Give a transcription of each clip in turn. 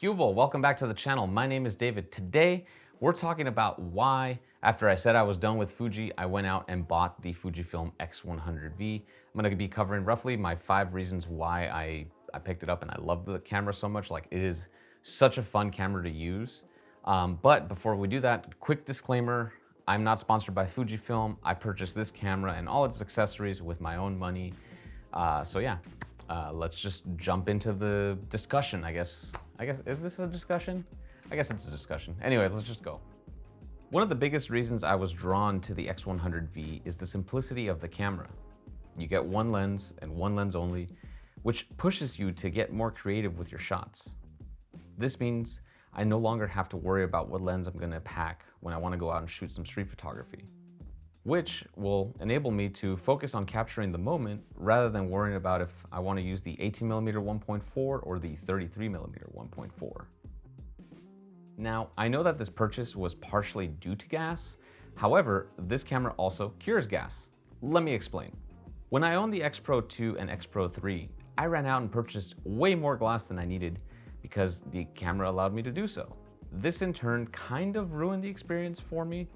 Cuvo, welcome back to the channel. My name is David. Today, we're talking about why, after I said I was done with Fuji, I went out and bought the Fujifilm X100V. I'm gonna be covering roughly my 5 reasons why I picked it up and I love the camera so much. Like, it is such a fun camera to use. But before we do that, quick disclaimer, I'm not sponsored by Fujifilm. I purchased this camera and all its accessories with my own money. So yeah, let's just jump into the discussion, I guess, is this a discussion? I guess it's a discussion. Anyway, let's just go. One of the biggest reasons I was drawn to the X100V is the simplicity of the camera. You get one lens and one lens only, which pushes you to get more creative with your shots. This means I no longer have to worry about what lens I'm gonna pack when I wanna go out and shoot some street photography, which will enable me to focus on capturing the moment rather than worrying about if I want to use the 18mm 1.4 or the 33mm 1.4. Now, I know that this purchase was partially due to gas. However, this camera also cures gas. Let me explain. When I owned the X-Pro2 and X-Pro3, I ran out and purchased way more glass than I needed because the camera allowed me to do so. This in turn kind of ruined the experience for me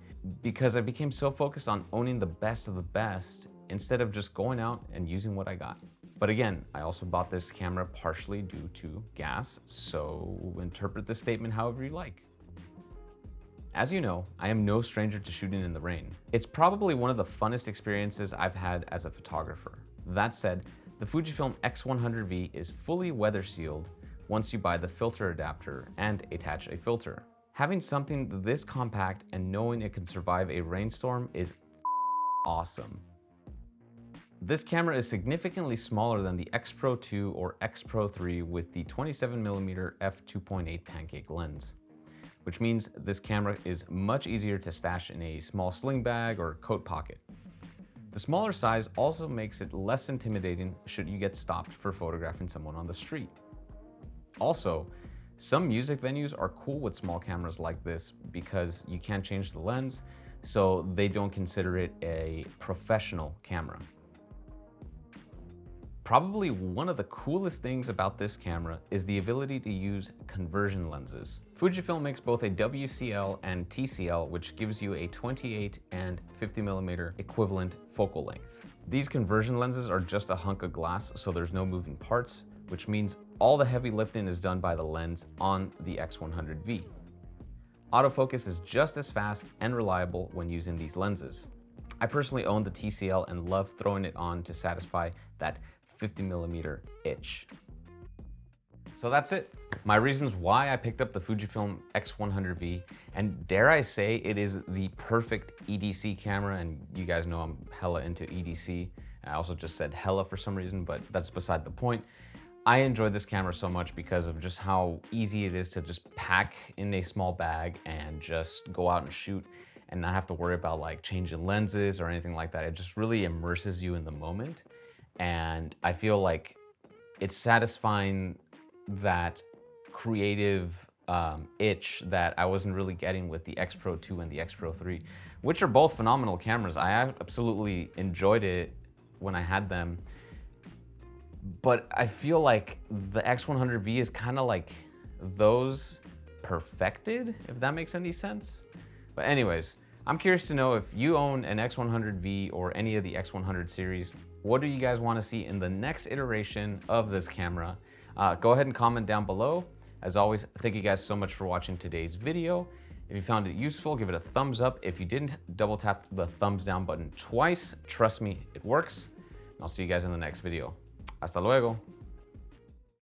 because I became so focused on owning the best of the best instead of just going out and using what I got. But again, I also bought this camera partially due to gas, so interpret this statement however you like. As you know, I am no stranger to shooting in the rain. It's probably one of the funnest experiences I've had as a photographer. That said, the Fujifilm X100V is fully weather sealed once you buy the filter adapter and attach a filter. Having something this compact and knowing it can survive a rainstorm is awesome. This camera is significantly smaller than the X-Pro2 or X-Pro3 with the 27mm f2.8 pancake lens, which means this camera is much easier to stash in a small sling bag or coat pocket. The smaller size also makes it less intimidating should you get stopped for photographing someone on the street. Also, some music venues are cool with small cameras like this because you can't change the lens, so they don't consider it a professional camera. Probably one of the coolest things about this camera is the ability to use conversion lenses. Fujifilm makes both a WCL and TCL, which gives you a 28 and 50mm equivalent focal length. These conversion lenses are just a hunk of glass, so there's no moving parts, which means all the heavy lifting is done by the lens on the X100V. Autofocus is just as fast and reliable when using these lenses. I personally own the TCL and love throwing it on to satisfy that 50mm itch. So that's it. My reasons why I picked up the Fujifilm X100V, and dare I say it is the perfect EDC camera, and you guys know I'm hella into EDC. I also just said hella for some reason, but that's beside the point. I enjoyed this camera so much because of just how easy it is to just pack in a small bag and just go out and shoot and not have to worry about like changing lenses or anything like that. It just really immerses you in the moment. And I feel like it's satisfying that creative itch that I wasn't really getting with the X-Pro2 and the X-Pro3, which are both phenomenal cameras. I absolutely enjoyed it when I had them. But I feel like the X100V is kind of like those perfected, if that makes any sense. But anyways, I'm curious to know if you own an X100V or any of the X100 series. What do you guys want to see in the next iteration of this camera? Go ahead and comment down below. As always, thank you guys so much for watching today's video. If you found it useful, give it a thumbs up. If you didn't, double tap the thumbs down button twice. Trust me, it works. And I'll see you guys in the next video. Hasta luego.